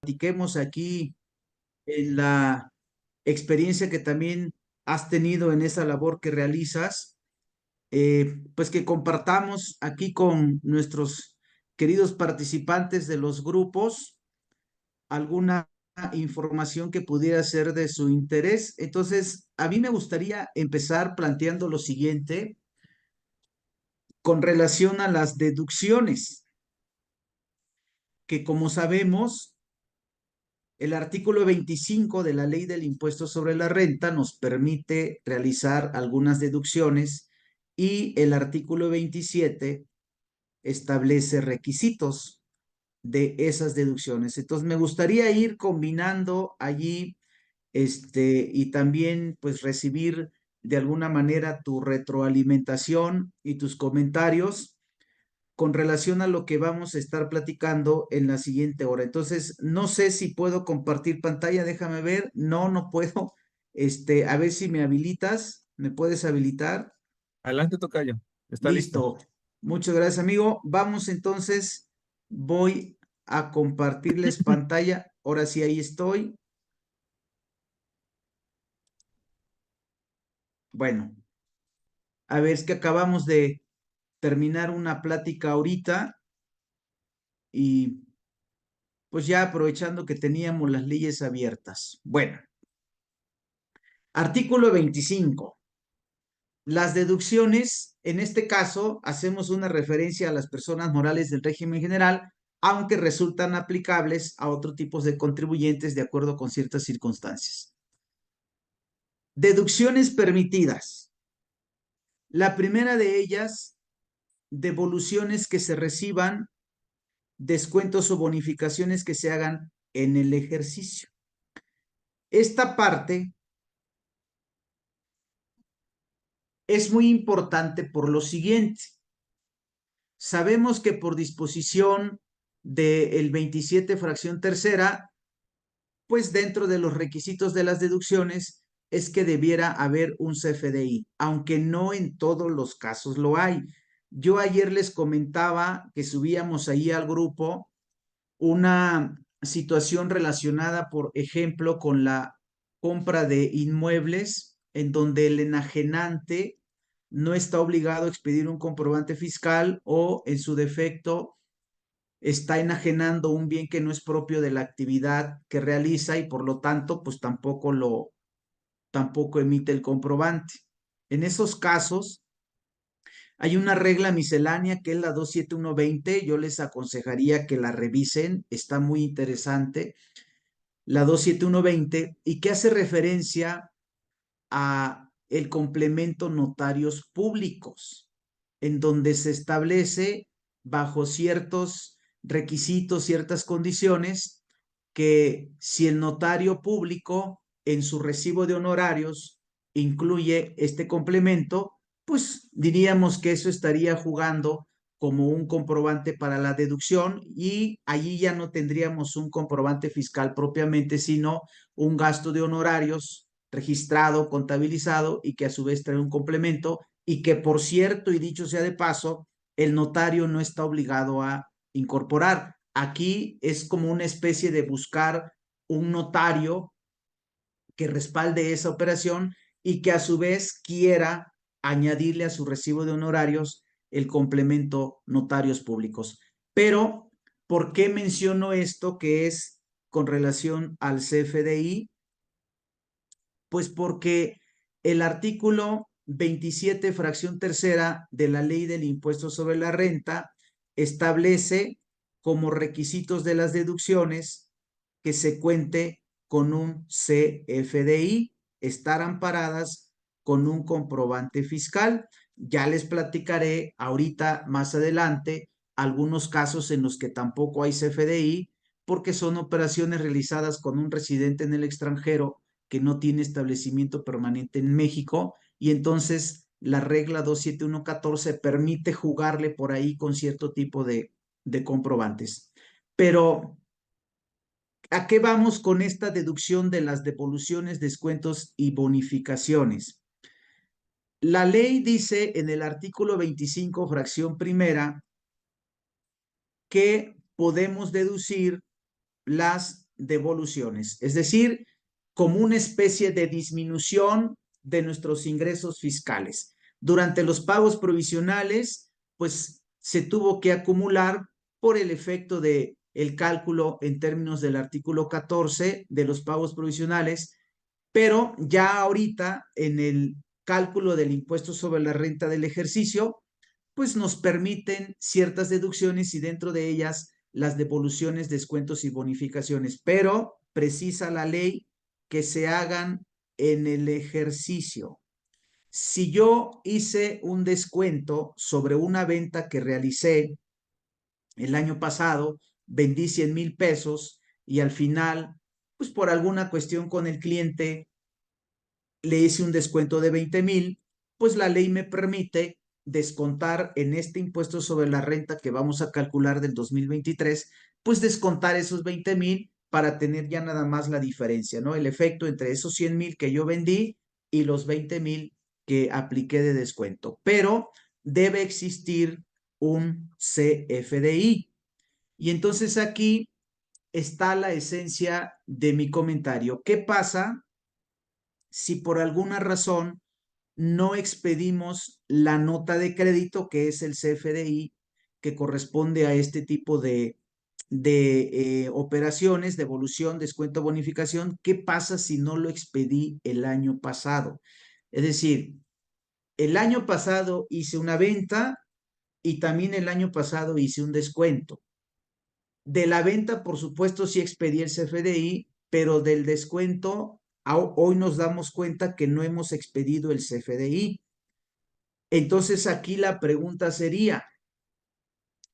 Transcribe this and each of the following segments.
platiquemos aquí en la experiencia que también has tenido en esa labor que realizas, pues que compartamos aquí con nuestros queridos participantes de los grupos alguna información que pudiera ser de su interés. Entonces, a mí me gustaría empezar planteando lo siguiente con relación a las deducciones, que como sabemos, el artículo 25 de la Ley del Impuesto sobre la Renta nos permite realizar algunas deducciones y el artículo 27 establece requisitos de esas deducciones. Entonces, me gustaría ir combinando allí y también pues recibir de alguna manera tu retroalimentación y tus comentarios con relación a lo que vamos a estar platicando en la siguiente hora. Entonces, no sé si puedo compartir pantalla, déjame ver. No, no puedo. A ver si me habilitas. ¿Me puedes habilitar? Adelante, tocayo. Está listo. Listo. Muchas gracias, amigo. Vamos entonces. Voy a compartirles pantalla. Ahora sí, ahí estoy. Bueno, a ver, es que acabamos de terminar una plática ahorita y pues ya aprovechando que teníamos las leyes abiertas. Bueno, artículo 25. Las deducciones, en este caso, hacemos una referencia a las personas morales del régimen general, aunque resultan aplicables a otros tipos de contribuyentes de acuerdo con ciertas circunstancias. Deducciones permitidas. La primera de ellas, devoluciones que se reciban, descuentos o bonificaciones que se hagan en el ejercicio. Esta parte es muy importante por lo siguiente. Sabemos que por disposición del 27 fracción tercera, pues dentro de los requisitos de las deducciones es que debiera haber un CFDI, aunque no en todos los casos lo hay. Yo ayer les comentaba que subíamos ahí al grupo una situación relacionada, por ejemplo, con la compra de inmuebles en donde el enajenante no está obligado a expedir un comprobante fiscal o, en su defecto, está enajenando un bien que no es propio de la actividad que realiza y por lo tanto, pues tampoco emite el comprobante. En esos casos, hay una regla miscelánea que es la 27120. Yo les aconsejaría que la revisen, está muy interesante. La 27120 y que hace referencia a el complemento notarios públicos, en donde se establece bajo ciertos requisitos, ciertas condiciones, que si el notario público en su recibo de honorarios incluye este complemento, pues diríamos que eso estaría jugando como un comprobante para la deducción y allí ya no tendríamos un comprobante fiscal propiamente, sino un gasto de honorarios registrado, contabilizado y que a su vez trae un complemento y que, por cierto, y dicho sea de paso, el notario no está obligado a incorporar. Aquí es como una especie de buscar un notario que respalde esa operación y que a su vez quiera añadirle a su recibo de honorarios el complemento notarios públicos. Pero, ¿por qué menciono esto que es con relación al CFDI? Pues porque el artículo 27, fracción tercera de la Ley del Impuesto sobre la Renta establece como requisitos de las deducciones que se cuente con un CFDI, estar amparadas con un comprobante fiscal. Ya les platicaré ahorita más adelante algunos casos en los que tampoco hay CFDI porque son operaciones realizadas con un residente en el extranjero que no tiene establecimiento permanente en México y entonces la regla 27114 permite jugarle por ahí con cierto tipo de comprobantes. Pero, ¿a qué vamos con esta deducción de las devoluciones, descuentos y bonificaciones? La ley dice en el artículo 25, fracción primera, que podemos deducir las devoluciones, es decir, como una especie de disminución de nuestros ingresos fiscales. Durante los pagos provisionales, pues se tuvo que acumular por el efecto de el cálculo en términos del artículo 14 de los pagos provisionales, pero ya ahorita en el cálculo del impuesto sobre la renta del ejercicio, pues nos permiten ciertas deducciones y dentro de ellas las devoluciones, descuentos y bonificaciones, pero precisa la ley que se hagan en el ejercicio. Si yo hice un descuento sobre una venta que realicé el año pasado, vendí 100,000 pesos y al final, pues por alguna cuestión con el cliente, le hice un descuento de 20,000, pues la ley me permite descontar en este impuesto sobre la renta que vamos a calcular del 2023, pues descontar esos 20,000 para tener ya nada más la diferencia, ¿no? El efecto entre esos 100,000 que yo vendí y los 20,000 que apliqué de descuento. Pero debe existir un CFDI. Y entonces aquí está la esencia de mi comentario. ¿Qué pasa si por alguna razón no expedimos la nota de crédito, que es el CFDI, que corresponde a este tipo de operaciones, devolución, descuento, bonificación? ¿Qué pasa si no lo expedí el año pasado? Es decir, el año pasado hice una venta y también el año pasado hice un descuento. De la venta, por supuesto, sí expedí el CFDI, pero del descuento, hoy nos damos cuenta que no hemos expedido el CFDI. Entonces aquí la pregunta sería,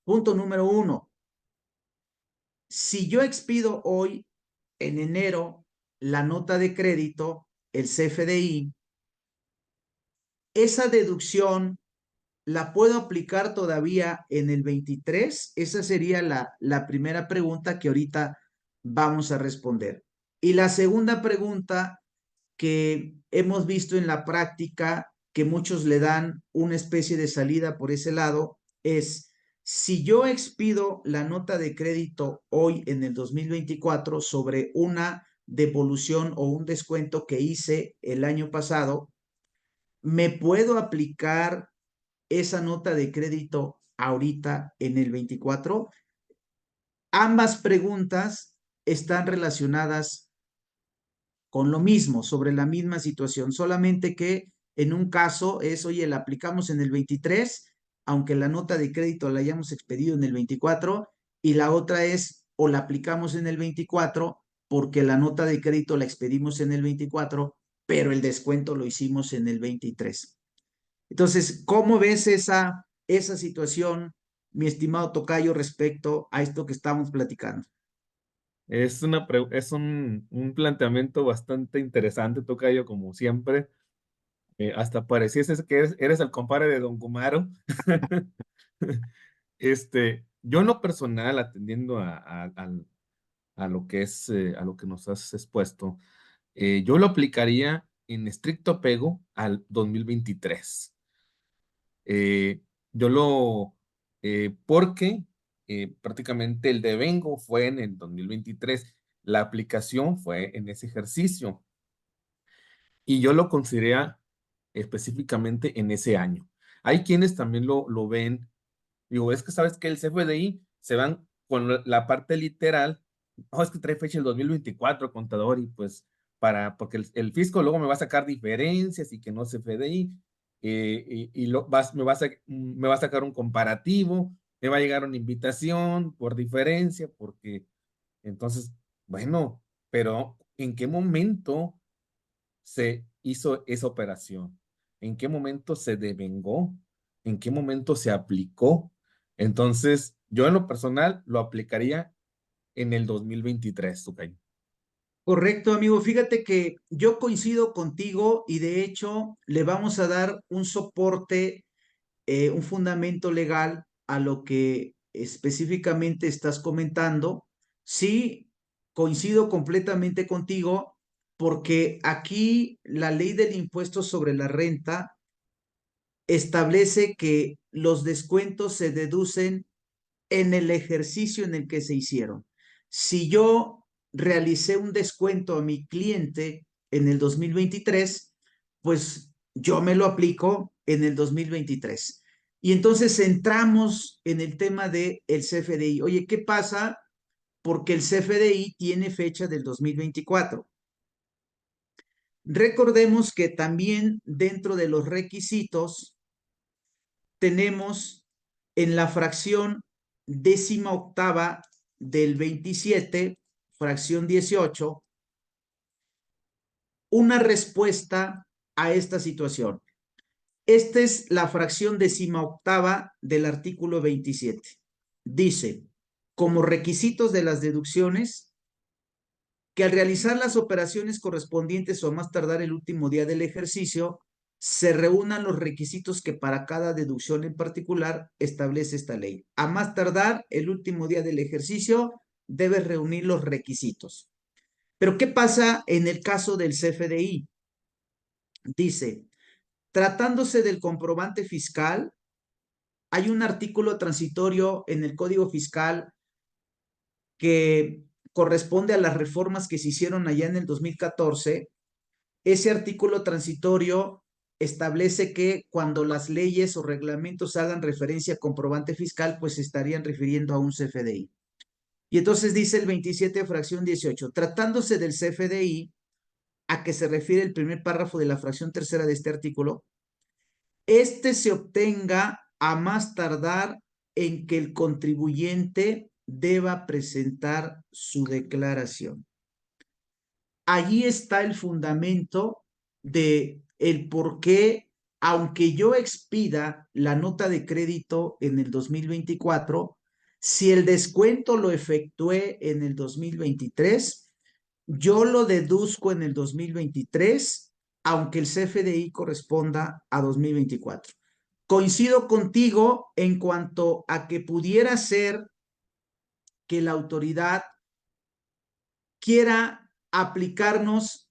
punto número 1, si yo expido hoy, en enero, la nota de crédito, el CFDI, esa deducción la puedo aplicar todavía en el 23. Esa sería la primera pregunta que ahorita vamos a responder. Y la segunda pregunta que hemos visto en la práctica, que muchos le dan una especie de salida por ese lado, es si yo expido la nota de crédito hoy en el 2024 sobre una devolución o un descuento que hice el año pasado, ¿me puedo aplicar esa nota de crédito ahorita en el 24? Ambas preguntas están relacionadas con lo mismo, sobre la misma situación, solamente que en un caso es, oye, la aplicamos en el 23, aunque la nota de crédito la hayamos expedido en el 24, y la otra es, o la aplicamos en el 24, porque la nota de crédito la expedimos en el 24, pero el descuento lo hicimos en el 23. Entonces, ¿cómo ves esa situación, mi estimado tocayo, respecto a esto que estamos platicando? Es un planteamiento bastante interesante, tocayo, como siempre. Hasta pareciese que eres el compadre de Don Gumaro. Yo en lo personal, atendiendo a lo que es, a lo que nos has expuesto, yo lo aplicaría en estricto apego al 2023. Eh, yo lo, porque prácticamente el devengo fue en el 2023, la aplicación fue en ese ejercicio y yo lo consideré específicamente en ese año. Hay quienes también lo ven, digo, es que sabes que el CFDI se van con la parte literal, oh, es que trae fecha el 2024, contador, y pues porque fisco luego me va a sacar diferencias y que no CFDI, me va a sacar un comparativo, me va a llegar una invitación por diferencia, porque entonces, bueno, pero ¿en qué momento se hizo esa operación? ¿En qué momento se devengó? ¿En qué momento se aplicó? Entonces, yo en lo personal lo aplicaría en el 2023, Tucayo. Correcto, amigo. Fíjate que yo coincido contigo y de hecho le vamos a dar un soporte, un fundamento legal a lo que específicamente estás comentando. Sí, coincido completamente contigo porque aquí la ley del impuesto sobre la renta establece que los descuentos se deducen en el ejercicio en el que se hicieron. Si yo realicé un descuento a mi cliente en el 2023, pues yo me lo aplico en el 2023. Y entonces entramos en el tema del CFDI. Oye, ¿qué pasa? Porque el CFDI tiene fecha del 2024. Recordemos que también dentro de los requisitos tenemos en la fracción 18ª del 27, fracción 18, una respuesta a esta situación. Esta es la fracción 18ª del artículo 27. Dice, como requisitos de las deducciones, que al realizar las operaciones correspondientes o a más tardar el último día del ejercicio, se reúnan los requisitos que para cada deducción en particular establece esta ley. A más tardar el último día del ejercicio, debes reunir los requisitos. Pero ¿qué pasa en el caso del CFDI? Dice, tratándose del comprobante fiscal, hay un artículo transitorio en el Código Fiscal que corresponde a las reformas que se hicieron allá en el 2014. Ese artículo transitorio establece que cuando las leyes o reglamentos hagan referencia a comprobante fiscal, pues se estarían refiriendo a un CFDI. Y entonces dice el 27, fracción 18, tratándose del CFDI, a que se refiere el primer párrafo de la fracción tercera de este artículo, este se obtenga a más tardar en que el contribuyente deba presentar su declaración. Allí está el fundamento de el por qué, aunque yo expida la nota de crédito en el 2024, si el descuento lo efectué en el 2023, yo lo deduzco en el 2023, aunque el CFDI corresponda a 2024. Coincido contigo en cuanto a que pudiera ser que la autoridad quiera aplicarnos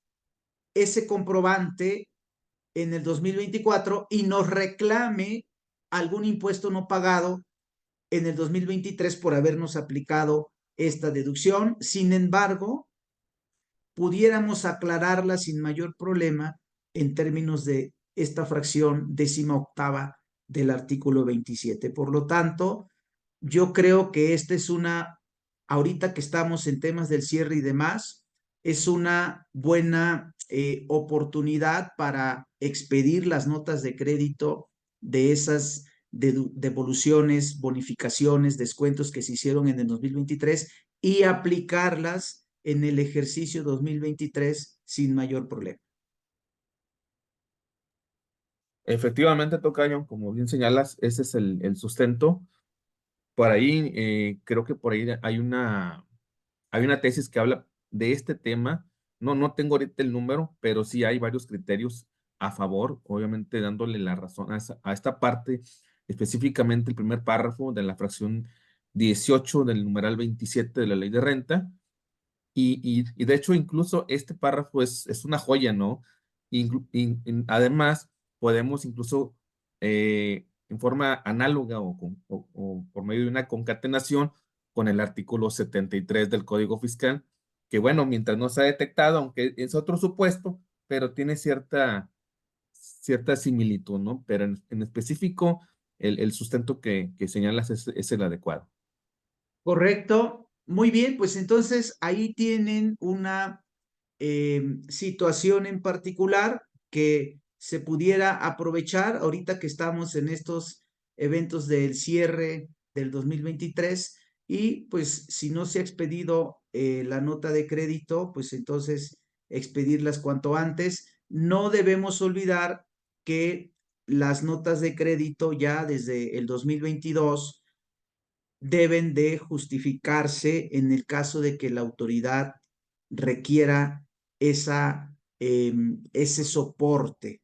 ese comprobante en el 2024 y nos reclame algún impuesto no pagado en el 2023 por habernos aplicado esta deducción. Sin embargo, pudiéramos aclararla sin mayor problema en términos de esta fracción 18ª del artículo 27. Por lo tanto, yo creo que esta es ahorita que estamos en temas del cierre y demás, es una buena oportunidad para expedir las notas de crédito de esas devoluciones, bonificaciones, descuentos que se hicieron en el 2023 y aplicarlas en el ejercicio 2023 sin mayor problema. Efectivamente, tocayo, como bien señalas, ese es el sustento. Por ahí, creo que por ahí hay una tesis que habla de este tema. No, no tengo ahorita el número, pero sí hay varios criterios a favor, obviamente dándole la razón a esta parte, específicamente el primer párrafo de la fracción 18 del numeral 27 de la ley de renta. Y de hecho, incluso este párrafo es una joya, ¿no? Además, podemos incluso, en forma análoga o por medio de una concatenación con el artículo 73 del Código Fiscal, que bueno, mientras no se ha detectado, aunque es otro supuesto, pero tiene cierta similitud, ¿no? Pero en específico, el sustento que señalas es el adecuado. Correcto. Muy bien, pues entonces ahí tienen una situación en particular que se pudiera aprovechar ahorita que estamos en estos eventos del cierre del 2023 y pues si no se ha expedido la nota de crédito, pues entonces expedirlas cuanto antes. No debemos olvidar que las notas de crédito ya desde el 2022 deben de justificarse en el caso de que la autoridad requiera ese soporte.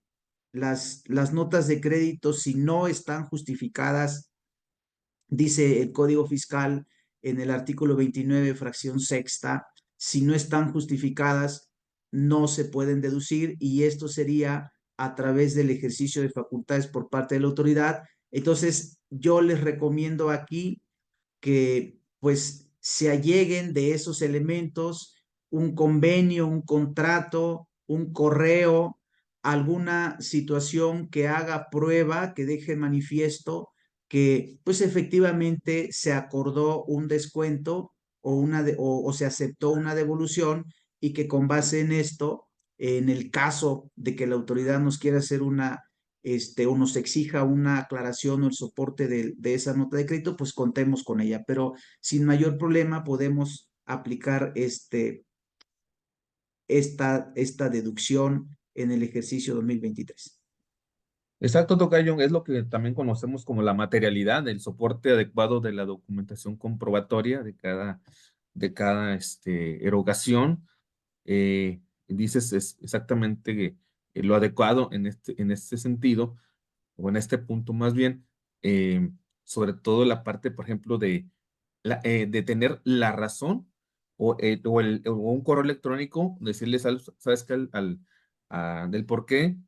Las notas de crédito, si no están justificadas, dice el Código Fiscal en el artículo 29, fracción sexta, si no están justificadas, no se pueden deducir y esto sería a través del ejercicio de facultades por parte de la autoridad. Entonces, yo les recomiendo aquí que pues se alleguen de esos elementos un convenio, un contrato, un correo, alguna situación que haga prueba, que deje manifiesto que pues efectivamente se acordó un descuento o se aceptó una devolución y que con base en esto, en el caso de que la autoridad nos quiera hacer o nos exija una aclaración o el soporte de esa nota de crédito, pues contemos con ella. Pero sin mayor problema podemos aplicar esta deducción en el ejercicio 2023. Exacto, tocayo, es lo que también conocemos como la materialidad, el soporte adecuado de la documentación comprobatoria de cada erogación. Dices es exactamente lo adecuado en este sentido, o en este punto más bien, sobre todo la parte, por ejemplo, de tener la razón o un correo electrónico, decirles, ¿sabes qué? Del por qué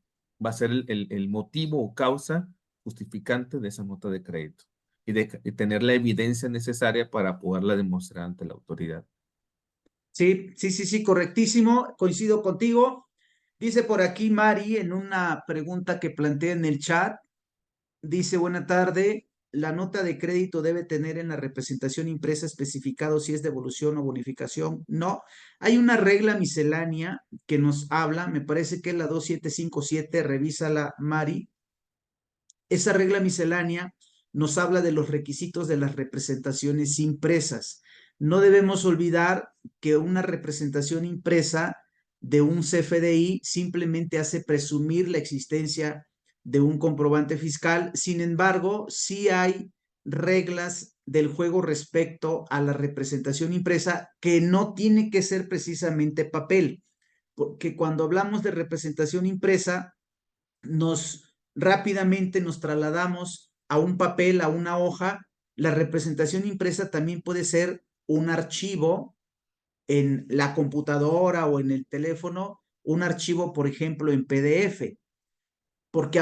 va a ser el motivo o causa justificante de esa nota de crédito y tener la evidencia necesaria para poderla demostrar ante la autoridad. Sí, sí, sí, sí, correctísimo, coincido contigo. Dice por aquí Mari en una pregunta que plantea en el chat, dice, buena tarde, la nota de crédito debe tener en la representación impresa especificado si es devolución o bonificación. No, hay una regla miscelánea que nos habla, me parece que es la 2757, revísala Mari. Esa regla miscelánea nos habla de los requisitos de las representaciones impresas. No debemos olvidar que una representación impresa de un CFDI simplemente hace presumir la existencia de un comprobante fiscal. Sin embargo, sí hay reglas del juego respecto a la representación impresa que no tiene que ser precisamente papel, porque cuando hablamos de representación impresa, rápidamente nos trasladamos a un papel, a una hoja. La representación impresa también puede ser un archivo en la computadora o en el teléfono, un archivo, por ejemplo, en PDF, porque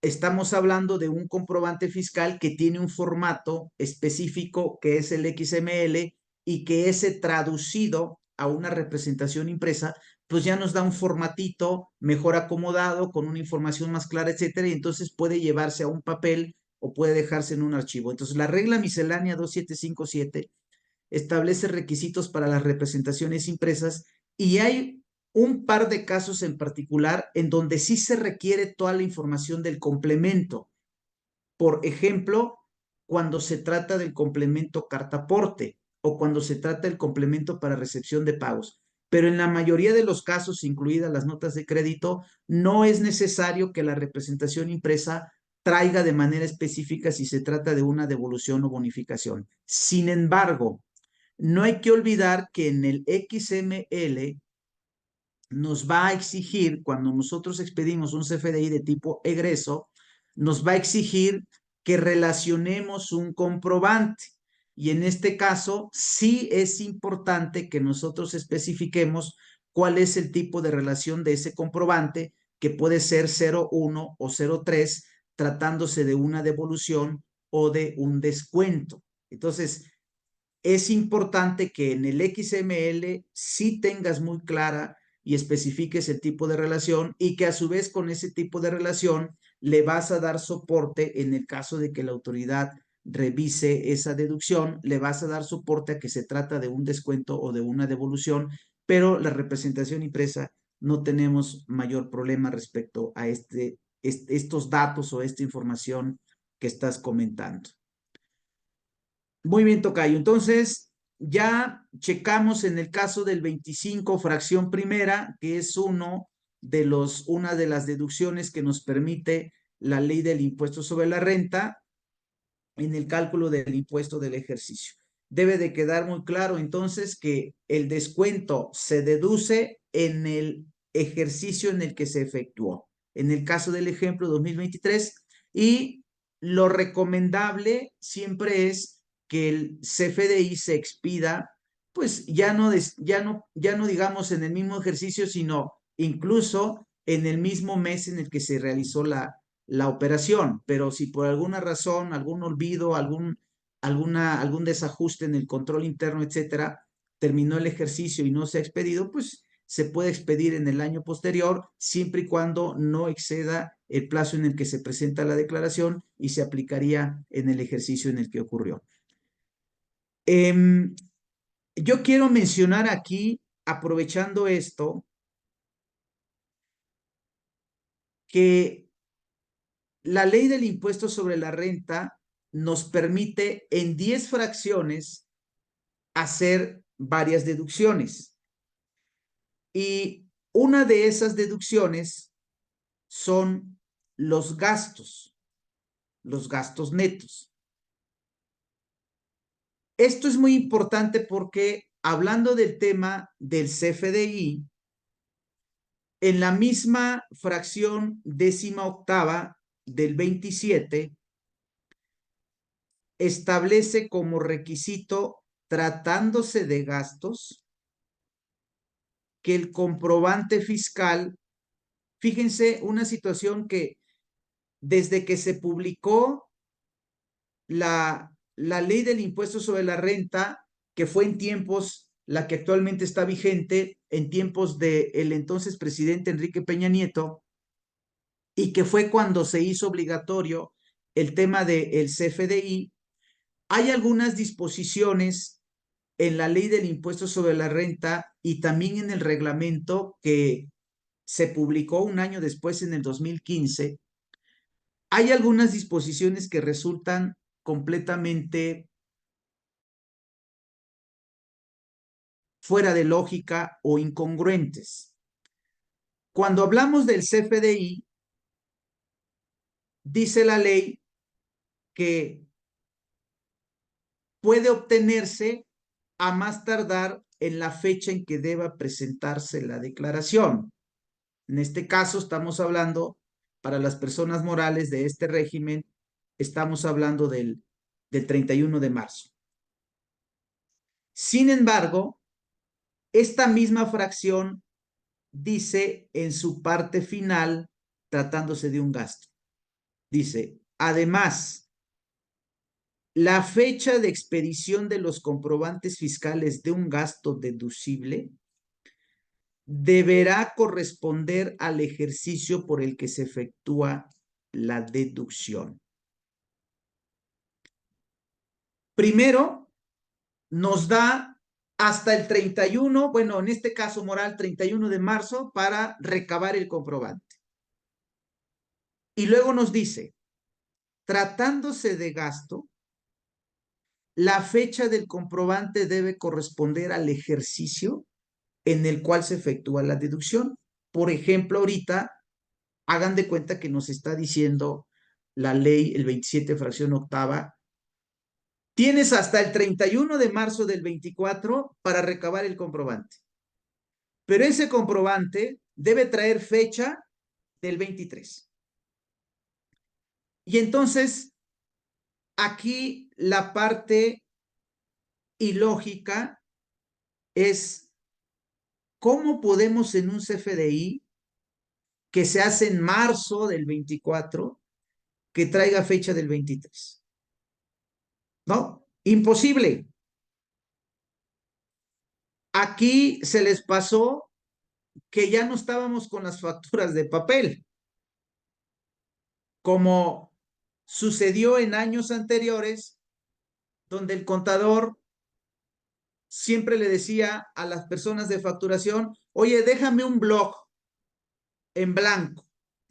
estamos hablando de un comprobante fiscal que tiene un formato específico que es el XML y que ese traducido a una representación impresa, pues ya nos da un formatito mejor acomodado, con una información más clara, etcétera, y entonces puede llevarse a un papel o puede dejarse en un archivo. Entonces, la regla miscelánea 2757 establece requisitos para las representaciones impresas y hay un par de casos en particular en donde sí se requiere toda la información del complemento. Por ejemplo, cuando se trata del complemento cartaporte o cuando se trata del complemento para recepción de pagos. Pero en la mayoría de los casos, incluidas las notas de crédito, no es necesario que la representación impresa traiga de manera específica si se trata de una devolución o bonificación. Sin embargo, no hay que olvidar que en el XML nos va a exigir, cuando nosotros expedimos un CFDI de tipo egreso, nos va a exigir que relacionemos un comprobante. Y en este caso, sí es importante que nosotros especifiquemos cuál es el tipo de relación de ese comprobante, que puede ser 01 o 03, tratándose de una devolución o de un descuento. Entonces, es importante que en el XML sí tengas muy clara y especifiques el tipo de relación y que a su vez con ese tipo de relación le vas a dar soporte en el caso de que la autoridad revise esa deducción, le vas a dar soporte a que se trata de un descuento o de una devolución, pero la representación impresa no tenemos mayor problema respecto a estos datos o esta información que estás comentando. Muy bien, tocayo. Entonces, ya checamos en el caso del 25, fracción primera, que es una de las deducciones que nos permite la ley del impuesto sobre la renta en el cálculo del impuesto del ejercicio. Debe de quedar muy claro entonces que el descuento se deduce en el ejercicio en el que se efectuó. En el caso del ejemplo 2023, y lo recomendable siempre es que el CFDI se expida, pues ya no digamos en el mismo ejercicio, sino incluso en el mismo mes en el que se realizó la operación, pero si por alguna razón, algún olvido, algún desajuste en el control interno, etcétera, terminó el ejercicio y no se ha expedido, pues se puede expedir en el año posterior, siempre y cuando no exceda el plazo en el que se presenta la declaración y se aplicaría en el ejercicio en el que ocurrió. Yo quiero mencionar aquí, aprovechando esto, que la ley del impuesto sobre la renta nos permite en 10 fracciones hacer varias deducciones. Y una de esas deducciones son los gastos netos. Esto es muy importante porque hablando del tema del CFDI, en la misma fracción 18ª del 27, establece como requisito, tratándose de gastos, que el comprobante fiscal, fíjense, una situación que desde que se publicó la ley del impuesto sobre la renta, que fue en tiempos, la que actualmente está vigente, en tiempos del entonces presidente Enrique Peña Nieto, y que fue cuando se hizo obligatorio el tema del CFDI, hay algunas disposiciones en la ley del impuesto sobre la renta y también en el reglamento que se publicó un año después, en el 2015, hay algunas disposiciones que resultan completamente fuera de lógica o incongruentes. Cuando hablamos del CFDI, dice la ley que puede obtenerse a más tardar en la fecha en que deba presentarse la declaración. En este caso estamos hablando, para las personas morales de este régimen, estamos hablando del 31 de marzo. Sin embargo, esta misma fracción dice en su parte final, tratándose de un gasto, dice, además, la fecha de expedición de los comprobantes fiscales de un gasto deducible deberá corresponder al ejercicio por el que se efectúa la deducción. Primero, nos da hasta el 31, bueno, en este caso moral, 31 de marzo, para recabar el comprobante. Y luego nos dice, tratándose de gasto, la fecha del comprobante debe corresponder al ejercicio en el cual se efectúa la deducción. Por ejemplo, ahorita, hagan de cuenta que nos está diciendo la ley, el 27, fracción octava, tienes hasta el 31 de marzo del 24 para recabar el comprobante. Pero ese comprobante debe traer fecha del 23. Y entonces, aquí la parte ilógica es cómo podemos en un CFDI que se hace en marzo del 24 que traiga fecha del 23. ¿No? Imposible. Aquí se les pasó que ya no estábamos con las facturas de papel, como sucedió en años anteriores, donde el contador siempre le decía a las personas de facturación, oye, déjame un blog en blanco,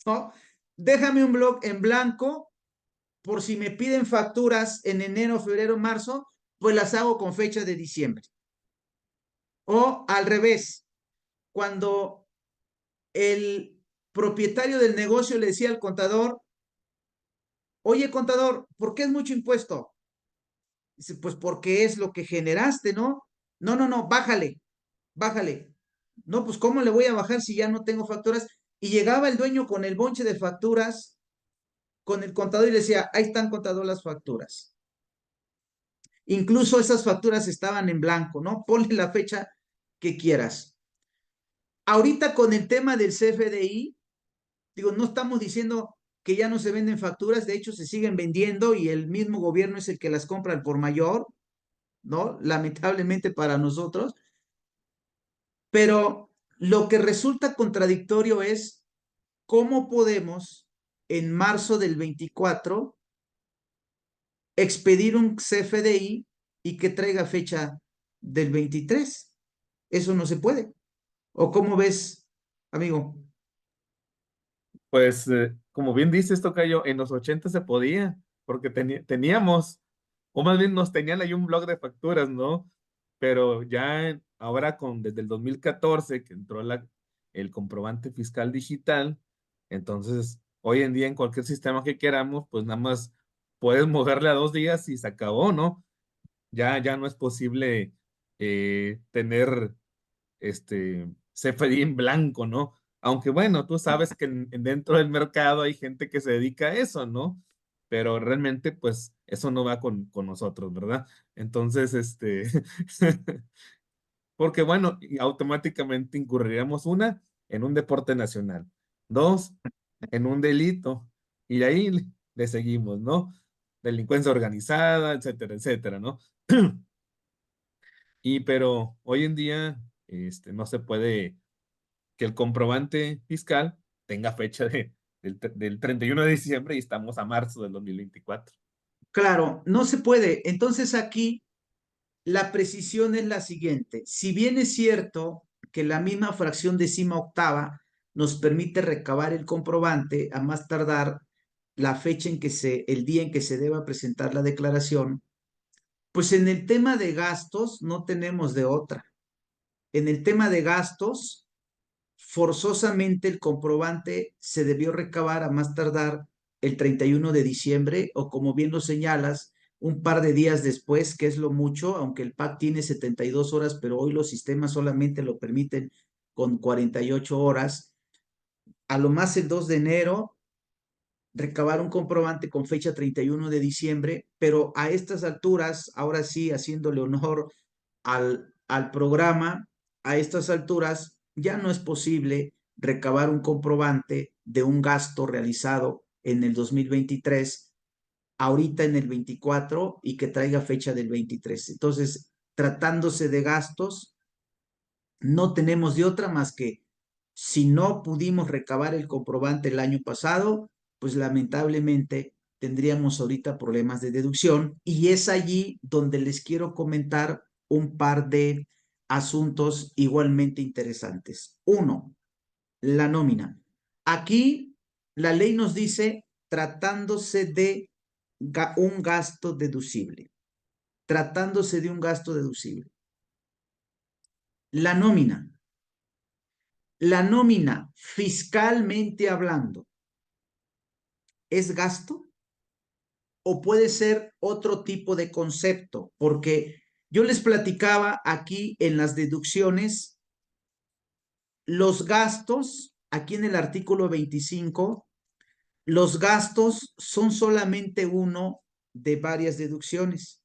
¿no? Déjame un blog en blanco por si me piden facturas en enero, febrero, marzo, pues las hago con fecha de diciembre. O al revés, cuando el propietario del negocio le decía al contador, oye, contador, ¿por qué es mucho impuesto? Dice, pues porque es lo que generaste, ¿no? No, no, no, bájale, bájale. No, pues ¿cómo le voy a bajar si ya no tengo facturas? Y llegaba el dueño con el bonche de facturas, con el contador y le decía, ahí están, contador, las facturas. Incluso esas facturas estaban en blanco, ¿no? Ponle la fecha que quieras. Ahorita con el tema del CFDI, digo, no estamos diciendo que ya no se venden facturas, de hecho se siguen vendiendo y el mismo gobierno es el que las compra al por mayor, ¿no? Lamentablemente para nosotros, pero lo que resulta contradictorio es cómo podemos en marzo del 24 expedir un CFDI y que traiga fecha del 23. Eso no se puede. ¿O cómo ves, amigo? Pues, como bien dices, tocayo, en los 80 se podía, porque teníamos, o más bien nos tenían ahí un blog de facturas, ¿no? Pero ya ahora desde el 2014 que entró el comprobante fiscal digital, entonces hoy en día en cualquier sistema que queramos, pues nada más puedes moverle a 2 días y se acabó, ¿no? Ya no es posible tener CFDI en blanco, ¿no? Aunque bueno, tú sabes que dentro del mercado hay gente que se dedica a eso, ¿no? Pero realmente, pues, eso no va con nosotros, ¿verdad? Entonces, porque bueno, y automáticamente incurriríamos en un deporte nacional, dos, en un delito, y de ahí le seguimos, ¿no? Delincuencia organizada, etcétera, etcétera, ¿no? Pero hoy en día, no se puede que el comprobante fiscal tenga fecha del 31 de diciembre y estamos a marzo del 2024. Claro, no se puede. Entonces aquí la precisión es la siguiente. Si bien es cierto que la misma fracción décima octava nos permite recabar el comprobante a más tardar la fecha en que el día en que se deba presentar la declaración, pues en el tema de gastos no tenemos de otra. En el tema de gastos, forzosamente el comprobante se debió recabar a más tardar el 31 de diciembre o como bien lo señalas, un par de días después, que es lo mucho, aunque el PAC tiene 72 horas, pero hoy los sistemas solamente lo permiten con 48 horas. A lo más el 2 de enero, recabar un comprobante con fecha 31 de diciembre, pero a estas alturas, ahora sí, haciéndole honor al programa, a estas alturas ya no es posible recabar un comprobante de un gasto realizado en el 2023, ahorita en el 24 y que traiga fecha del 23. Entonces, tratándose de gastos, no tenemos de otra más que si no pudimos recabar el comprobante el año pasado, pues lamentablemente tendríamos ahorita problemas de deducción y es allí donde les quiero comentar un par de asuntos igualmente interesantes. Uno, la nómina. Aquí la ley nos dice tratándose de un gasto deducible, tratándose de un gasto deducible. La nómina. La nómina, fiscalmente hablando, ¿es gasto o puede ser otro tipo de concepto? Porque yo les platicaba aquí en las deducciones, los gastos, aquí en el artículo 25, los gastos son solamente uno de varias deducciones.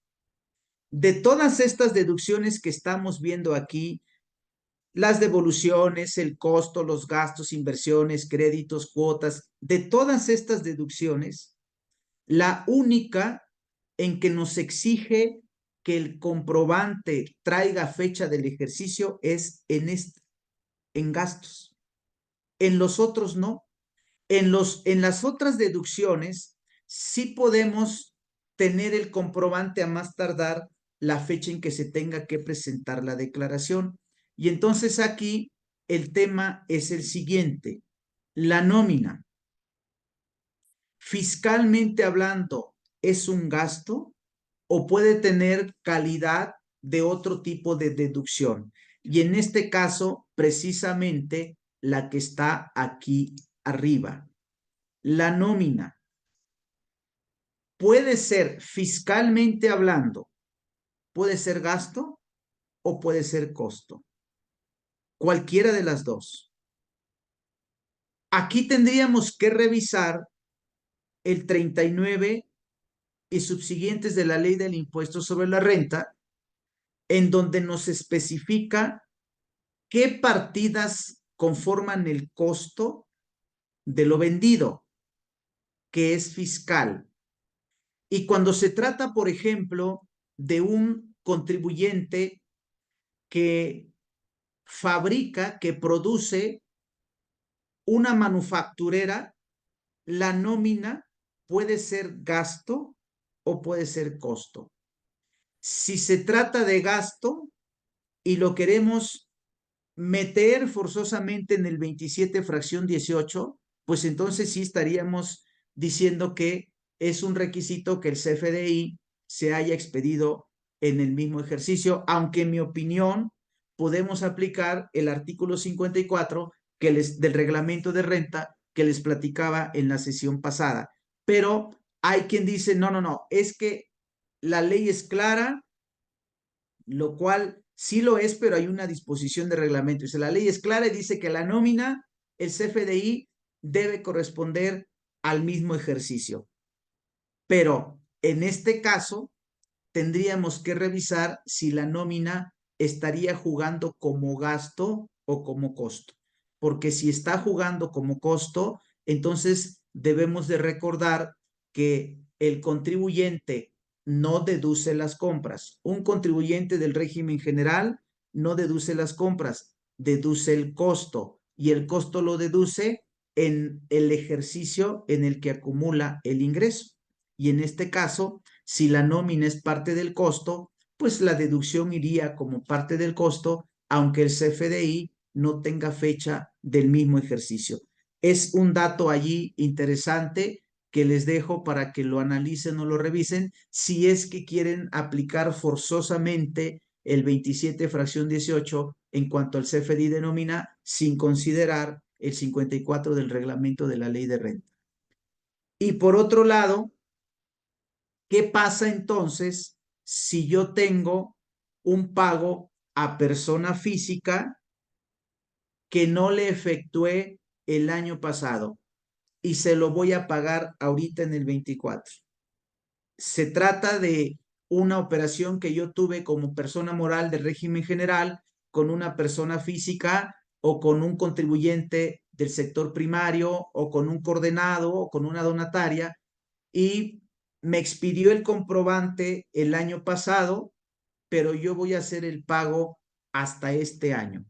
De todas estas deducciones que estamos viendo aquí, las devoluciones, el costo, los gastos, inversiones, créditos, cuotas, de todas estas deducciones, la única en que nos exige que el comprobante traiga fecha del ejercicio es en gastos. En los otros no. En las otras deducciones sí podemos tener el comprobante a más tardar la fecha en que se tenga que presentar la declaración. Y entonces aquí el tema es el siguiente. La nómina, fiscalmente hablando, ¿es un gasto o puede tener calidad de otro tipo de deducción? Y en este caso, precisamente la que está aquí arriba. La nómina puede ser fiscalmente hablando, puede ser gasto o puede ser costo. Cualquiera de las dos. Aquí tendríamos que revisar el 39 y subsiguientes de la ley del impuesto sobre la renta, en donde nos especifica qué partidas conforman el costo de lo vendido, que es fiscal. Y cuando se trata, por ejemplo, de un contribuyente que fabrica, que produce una manufacturera, la nómina puede ser gasto o puede ser costo. Si se trata de gasto y lo queremos meter forzosamente en el 27 fracción 18, pues entonces sí estaríamos diciendo que es un requisito que el CFDI se haya expedido en el mismo ejercicio, aunque en mi opinión podemos aplicar el artículo 54 del reglamento de renta que les platicaba en la sesión pasada. Pero hay quien dice, no, no, no, es que la ley es clara, lo cual sí lo es, pero hay una disposición de reglamento. Dice, la ley es clara y dice que la nómina, el CFDI, debe corresponder al mismo ejercicio. Pero en este caso, tendríamos que revisar si la nómina estaría jugando como gasto o como costo. Porque si está jugando como costo, entonces debemos de recordar que el contribuyente no deduce las compras. Un contribuyente del régimen general no deduce las compras, deduce el costo y el costo lo deduce en el ejercicio en el que acumula el ingreso. Y en este caso, si la nómina es parte del costo, pues la deducción iría como parte del costo, aunque el CFDI no tenga fecha del mismo ejercicio. Es un dato allí interesante que les dejo para que lo analicen o lo revisen si es que quieren aplicar forzosamente el 27 fracción 18 en cuanto al CFDI de nómina sin considerar el 54 del reglamento de la ley de renta. Y por otro lado, ¿qué pasa entonces si yo tengo un pago a persona física que no le efectué el año pasado y se lo voy a pagar ahorita en el 24? Se trata de una operación que yo tuve como persona moral del régimen general con una persona física o con un contribuyente del sector primario o con un coordenado o con una donataria y me expidió el comprobante el año pasado, pero yo voy a hacer el pago hasta este año.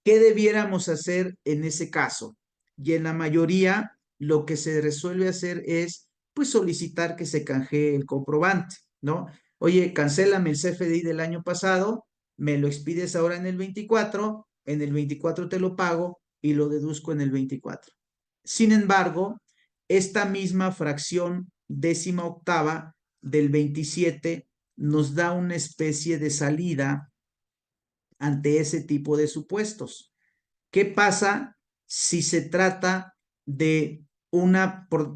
¿Qué debiéramos hacer en ese caso? Y en la mayoría, lo que se resuelve hacer es, pues, solicitar que se canjee el comprobante, ¿no? Oye, cancélame el CFDI del año pasado, me lo expides ahora en el 24 te lo pago y lo deduzco en el 24. Sin embargo, esta misma fracción 18ª del 27 nos da una especie de salida ante ese tipo de supuestos. ¿Qué pasa si se trata de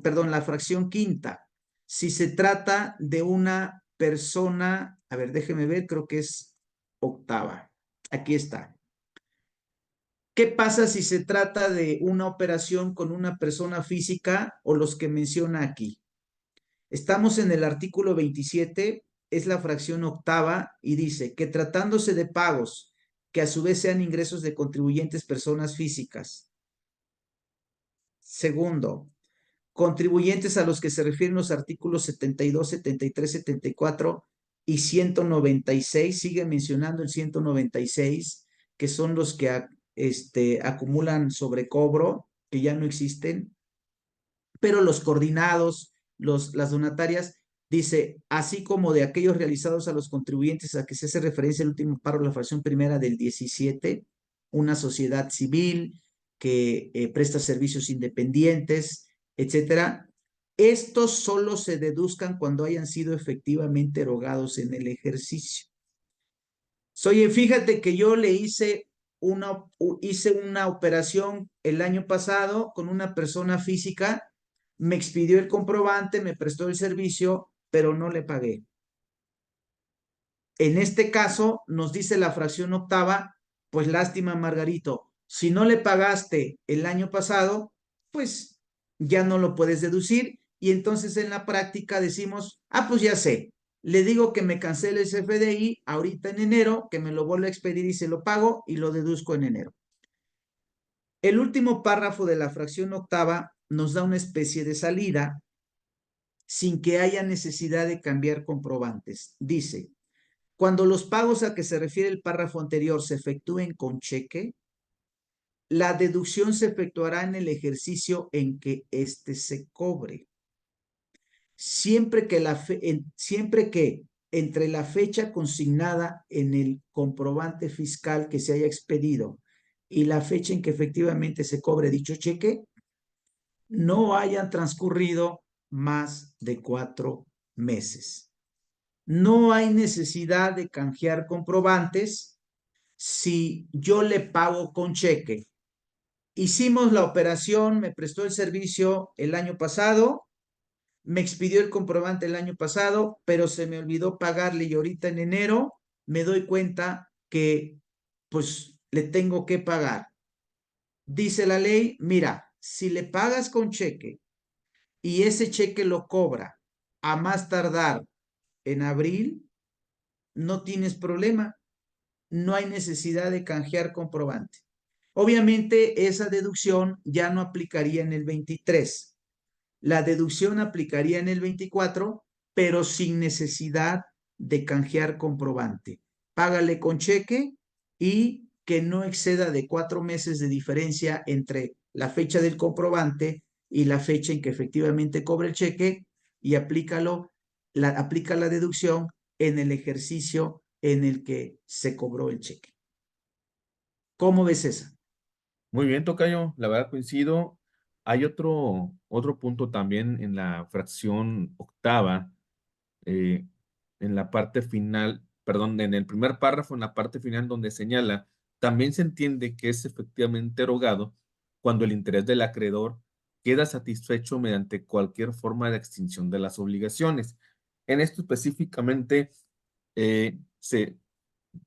perdón, la fracción quinta? Si se trata de una persona, a ver, déjeme ver, creo que es octava. Aquí está. ¿Qué pasa si se trata de una operación con una persona física o los que menciona aquí? Estamos en el artículo 27, es la fracción octava y dice que tratándose de pagos que a su vez sean ingresos de contribuyentes personas físicas. Segundo, contribuyentes a los que se refieren los artículos 72, 73, 74 y 196, sigue mencionando el 196, que son los que acumulan sobrecobro, que ya no existen, pero los coordinados, las donatarias, dice, así como de aquellos realizados a los contribuyentes a que se hace referencia el último párrafo de la fracción primera del 17, una sociedad civil que presta servicios independientes, etcétera. Estos solo se deduzcan cuando hayan sido efectivamente erogados en el ejercicio. Oye, fíjate que yo le hice una operación el año pasado con una persona física, me expidió el comprobante, me prestó el servicio, pero no le pagué. En este caso, nos dice la fracción octava, pues lástima, Margarito, si no le pagaste el año pasado, pues ya no lo puedes deducir y entonces en la práctica decimos, pues ya sé, le digo que me cancele el CFDI ahorita en enero, que me lo vuelva a expedir y se lo pago y lo deduzco en enero. El último párrafo de la fracción octava nos da una especie de salida sin que haya necesidad de cambiar comprobantes. Dice, Cuando los pagos a que se refiere el párrafo anterior se efectúen con cheque, la deducción se efectuará en el ejercicio en que éste se cobre. Siempre que entre la fecha consignada en el comprobante fiscal que se haya expedido y la fecha en que efectivamente se cobre dicho cheque, no hayan transcurrido más de 4 meses. No hay necesidad de canjear comprobantes si yo le pago con cheque. Hicimos la operación, me prestó el servicio el año pasado, me expidió el comprobante el año pasado, pero se me olvidó pagarle y ahorita en enero me doy cuenta que pues le tengo que pagar. Dice la ley, mira, si le pagas con cheque y ese cheque lo cobra a más tardar en abril, no tienes problema, no hay necesidad de canjear comprobante. Obviamente esa deducción ya no aplicaría en el 23. La deducción aplicaría en el 24, pero sin necesidad de canjear comprobante. Págale con cheque y que no exceda de 4 meses de diferencia entre la fecha del comprobante y la fecha en que efectivamente cobra el cheque y aplica la deducción en el ejercicio en el que se cobró el cheque. ¿Cómo ves esa? Muy bien, tocayo, la verdad coincido. Hay otro punto también en la fracción octava, eh, en la parte final, perdón, en el primer párrafo, en la parte final donde señala, también se entiende que es efectivamente erogado cuando el interés del acreedor queda satisfecho mediante cualquier forma de extinción de las obligaciones. En esto específicamente eh, se,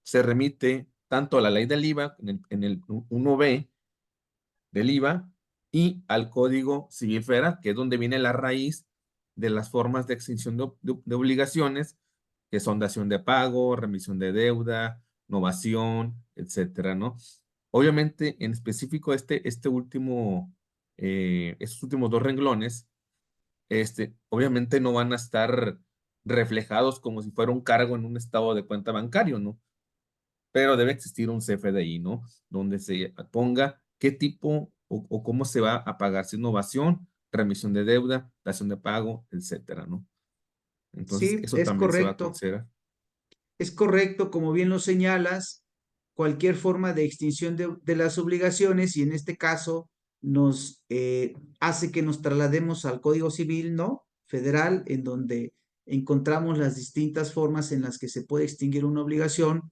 se remite tanto a la ley del IVA, en el 1B, del IVA y al Código Civil Federal, que es donde viene la raíz de las formas de extinción de obligaciones, que son dación de pago, remisión de deuda, novación, etcétera, ¿no? Obviamente, en específico, estos últimos dos renglones, obviamente no van a estar reflejados como si fuera un cargo en un estado de cuenta bancario, ¿no? Pero debe existir un CFDI, ¿no? Donde se ponga qué tipo o cómo se va a pagar, si es innovación, remisión de deuda, dación de pago, etcétera, ¿no? Entonces, Sí, eso también se va a considerar. es correcto, como bien lo señalas, cualquier forma de extinción de las obligaciones y en este caso nos hace que nos traslademos al Código Civil, ¿no? Federal, en donde encontramos las distintas formas en las que se puede extinguir una obligación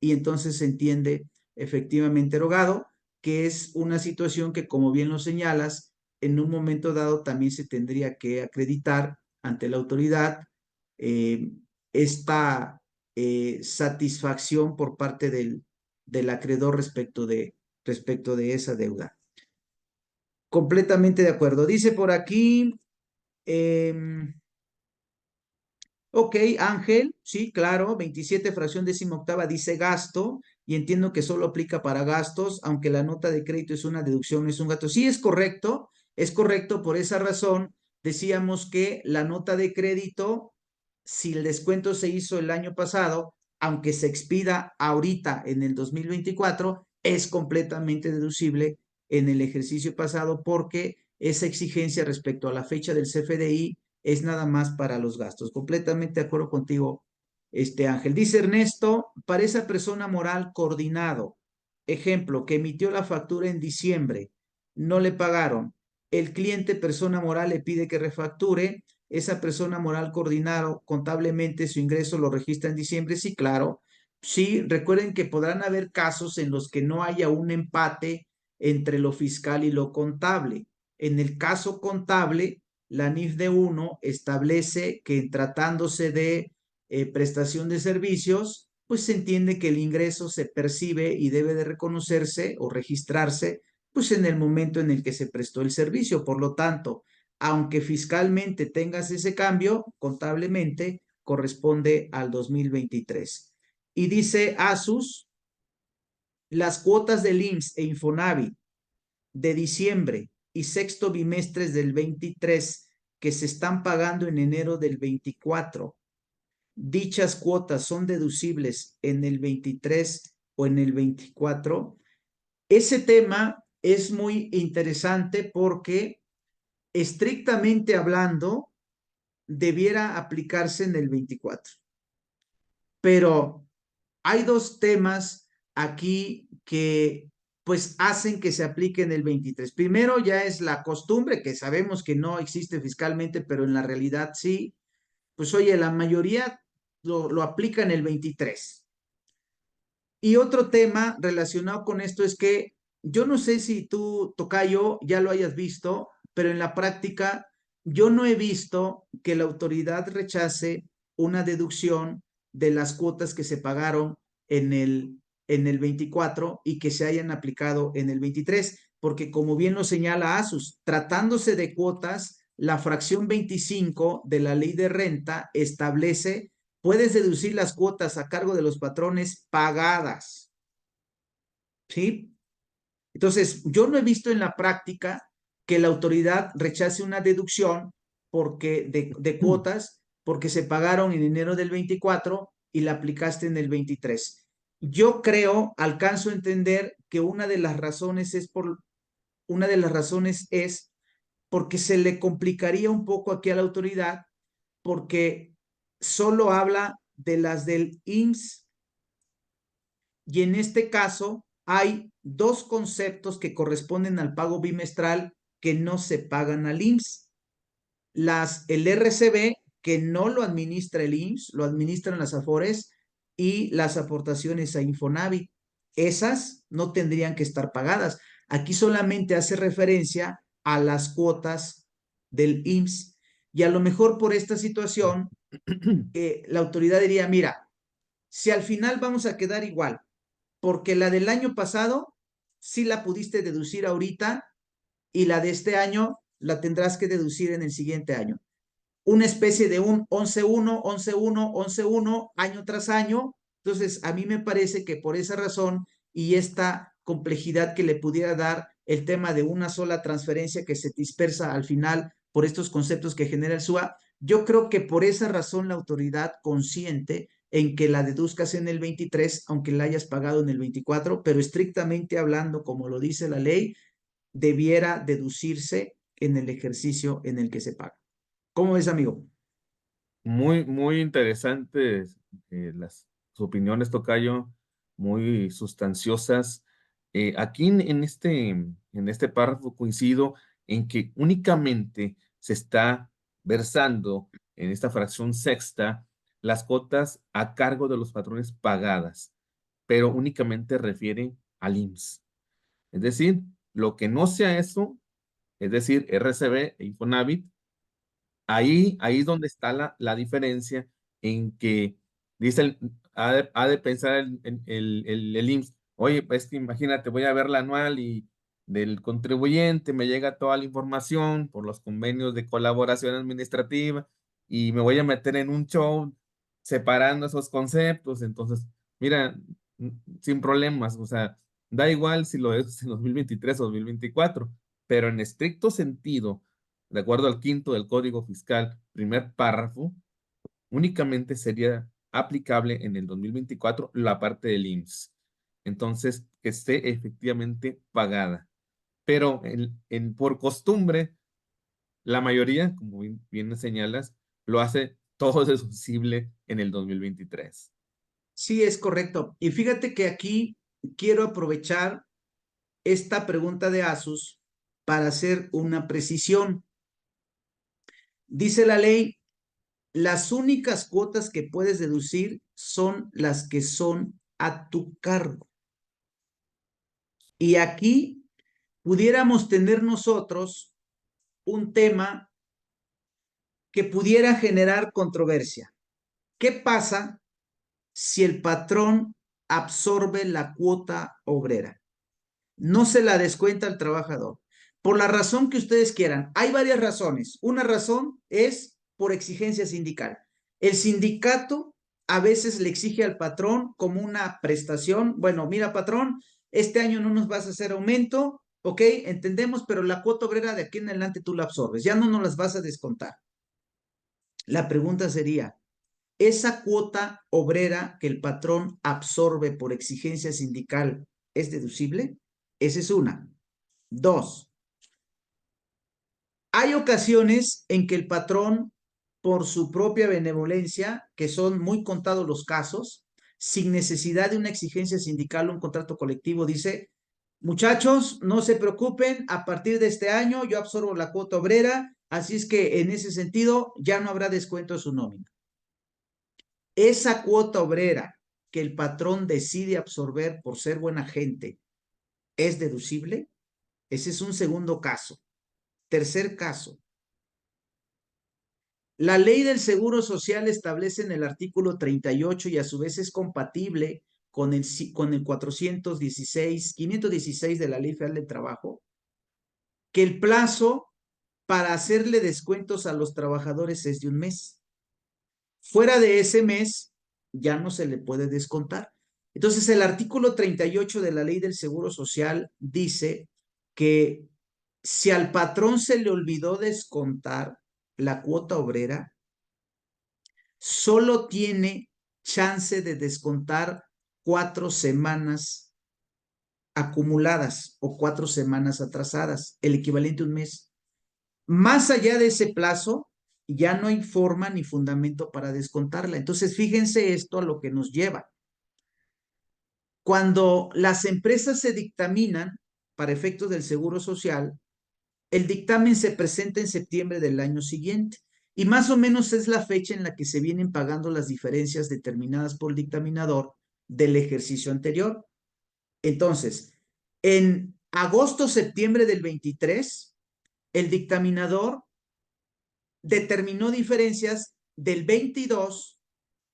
y entonces se entiende efectivamente erogado, que es una situación que, como bien lo señalas, en un momento dado también se tendría que acreditar ante la autoridad eh, esta satisfacción por parte del acreedor respecto de esa deuda. Completamente de acuerdo. Dice por aquí, eh, ok, Ángel, sí, claro, 27 fracción 18ª dice gasto y entiendo que solo aplica para gastos, aunque la nota de crédito es una deducción, no es un gasto. Sí, es correcto, por esa razón decíamos que la nota de crédito, si el descuento se hizo el año pasado, aunque se expida ahorita en el 2024, es completamente deducible en el ejercicio pasado porque esa exigencia respecto a la fecha del CFDI es nada más para los gastos. Completamente de acuerdo contigo, Ángel. Dice Ernesto, para esa persona moral coordinado, ejemplo, que emitió la factura en diciembre, no le pagaron, el cliente persona moral le pide que refacture, esa persona moral coordinado contablemente su ingreso lo registra en diciembre, sí, claro. Sí, recuerden que podrán haber casos en los que no haya un empate entre lo fiscal y lo contable. En el caso contable, la NIF de 1 establece que tratándose de prestación de servicios, pues se entiende que el ingreso se percibe y debe de reconocerse o registrarse pues en el momento en el que se prestó el servicio. Por lo tanto, aunque fiscalmente tengas ese cambio, contablemente corresponde al 2023. Y dice Asus, las cuotas del IMSS e Infonavit de diciembre y sexto bimestres del 23 que se están pagando en enero del 24 dichas cuotas son deducibles en el 23 o en el 24, ese tema es muy interesante porque estrictamente hablando debiera aplicarse en el 24. Pero hay dos temas aquí que pues hacen que se aplique en el 23. Primero ya es la costumbre, que sabemos que no existe fiscalmente, pero en la realidad sí. Pues oye, la mayoría lo aplica en el 23. Y otro tema relacionado con esto es que yo no sé si tú, tocayo, ya lo hayas visto, pero en la práctica yo no he visto que la autoridad rechace una deducción de las cuotas que se pagaron en el 24 y que se hayan aplicado en el 23, porque como bien lo señala ASUS, tratándose de cuotas, la fracción 25 de la ley de renta establece puedes deducir las cuotas a cargo de los patrones pagadas, ¿sí? Entonces, yo no he visto en la práctica que la autoridad rechace una deducción de cuotas porque se pagaron en enero del 24 y la aplicaste en el 23. Yo creo, alcanzo a entender que una de las razones es porque se le complicaría un poco aquí a la autoridad porque solo habla de las del IMSS y en este caso hay dos conceptos que corresponden al pago bimestral que no se pagan al IMSS. El RCB, que no lo administra el IMSS, lo administran las AFORES, y las aportaciones a Infonavit. Esas no tendrían que estar pagadas. Aquí solamente hace referencia a las cuotas del IMSS. Y a lo mejor por esta situación, la autoridad diría, mira, si al final vamos a quedar igual, porque la del año pasado sí la pudiste deducir ahorita y la de este año la tendrás que deducir en el siguiente año. Una especie de un 11-1, 11-1, 11-1, año tras año. Entonces, a mí me parece que por esa razón y esta complejidad que le pudiera dar el tema de una sola transferencia que se dispersa al final por estos conceptos que genera el SUA, yo creo que por esa razón la autoridad consciente en que la deduzcas en el 23, aunque la hayas pagado en el 24, pero estrictamente hablando, como lo dice la ley, debiera deducirse en el ejercicio en el que se paga. ¿Cómo ves, amigo? Muy, muy interesantes las sus opiniones, tocayo, muy sustanciosas. Aquí en este párrafo coincido en que únicamente se está versando en esta fracción sexta las cuotas a cargo de los patrones pagadas, pero únicamente refiere al IMSS. Es decir, lo que no sea eso, es decir, RCB e Infonavit, ahí es donde está la diferencia en que dice, ha de pensar el IMSS, oye, pues que imagínate, voy a ver la anual y del contribuyente me llega toda la información por los convenios de colaboración administrativa y me voy a meter en un show separando esos conceptos. Entonces, mira, sin problemas, o sea, da igual si lo es en 2023 o 2024, pero en estricto sentido de acuerdo al quinto del Código Fiscal, primer párrafo, únicamente sería aplicable en el 2024 la parte del IMSS. Entonces, que esté efectivamente pagada. Pero por costumbre, la mayoría, como bien señalas, lo hace todo deducible en el 2023. Sí, es correcto. Y fíjate que aquí quiero aprovechar esta pregunta de Asus para hacer una precisión. Dice la ley, las únicas cuotas que puedes deducir son las que son a tu cargo. Y aquí pudiéramos tener nosotros un tema que pudiera generar controversia. ¿Qué pasa si el patrón absorbe la cuota obrera? No se la descuenta al trabajador. Por la razón que ustedes quieran. Hay varias razones. Una razón es por exigencia sindical. El sindicato a veces le exige al patrón como una prestación. Bueno, mira, patrón, este año no nos vas a hacer aumento, ok, entendemos, pero la cuota obrera de aquí en adelante tú la absorbes, ya no nos las vas a descontar. La pregunta sería, ¿esa cuota obrera que el patrón absorbe por exigencia sindical es deducible? Esa es una. Dos, hay ocasiones en que el patrón, por su propia benevolencia, que son muy contados los casos, sin necesidad de una exigencia sindical o un contrato colectivo, dice, muchachos, no se preocupen, a partir de este año yo absorbo la cuota obrera, así es que en ese sentido ya no habrá descuento de su nómina. Esa cuota obrera que el patrón decide absorber por ser buena gente, ¿es deducible? Ese es un segundo caso. Tercer caso, la ley del Seguro Social establece en el artículo 38 y a su vez es compatible con el 516 de la Ley Federal del Trabajo, que el plazo para hacerle descuentos a los trabajadores es de un mes. Fuera de ese mes, ya no se le puede descontar. Entonces, el artículo 38 de la Ley del Seguro Social dice que si al patrón se le olvidó descontar la cuota obrera, solo tiene chance de descontar 4 semanas acumuladas o 4 semanas atrasadas, el equivalente a un mes. Más allá de ese plazo, ya no hay forma ni fundamento para descontarla. Entonces, fíjense esto a lo que nos lleva. Cuando las empresas se dictaminan para efectos del Seguro Social, el dictamen se presenta en septiembre del año siguiente y más o menos es la fecha en la que se vienen pagando las diferencias determinadas por el dictaminador del ejercicio anterior. Entonces, en agosto-septiembre del 23, el dictaminador determinó diferencias del 22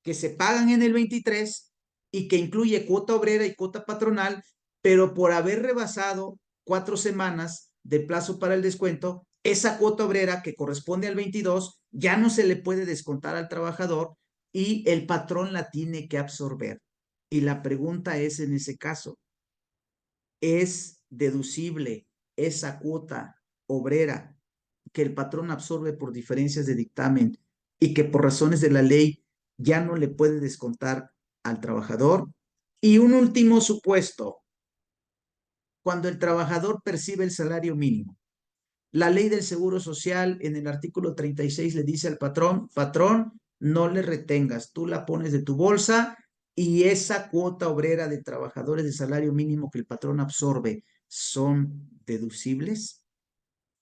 que se pagan en el 23 y que incluye cuota obrera y cuota patronal, pero por haber rebasado 4 semanas de plazo para el descuento, esa cuota obrera que corresponde al 22 ya no se le puede descontar al trabajador y el patrón la tiene que absorber. Y la pregunta es en ese caso, ¿es deducible esa cuota obrera que el patrón absorbe por diferencias de dictamen y que por razones de la ley ya no le puede descontar al trabajador? Y un último supuesto, cuando el trabajador percibe el salario mínimo. La ley del Seguro Social en el artículo 36 le dice al patrón, patrón, no le retengas, tú la pones de tu bolsa y esa cuota obrera de trabajadores de salario mínimo que el patrón absorbe son deducibles.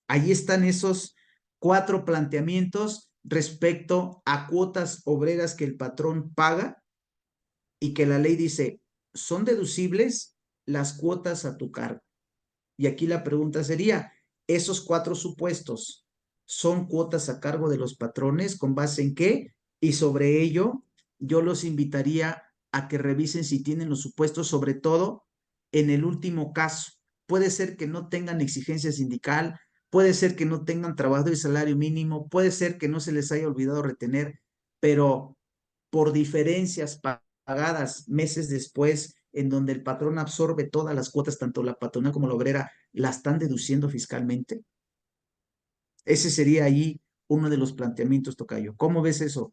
Ahí están esos 4 planteamientos respecto a cuotas obreras que el patrón paga y que la ley dice, son deducibles las cuotas a tu cargo. Y aquí la pregunta sería, ¿esos 4 supuestos son cuotas a cargo de los patrones? ¿Con base en qué? Y sobre ello, yo los invitaría a que revisen si tienen los supuestos, sobre todo en el último caso. Puede ser que no tengan exigencia sindical, puede ser que no tengan trabajo de salario mínimo, puede ser que no se les haya olvidado retener, pero por diferencias pagadas meses después, en donde el patrón absorbe todas las cuotas, tanto la patronal como la obrera, la están deduciendo fiscalmente. Ese sería ahí uno de los planteamientos, Tocayo. ¿Cómo ves eso?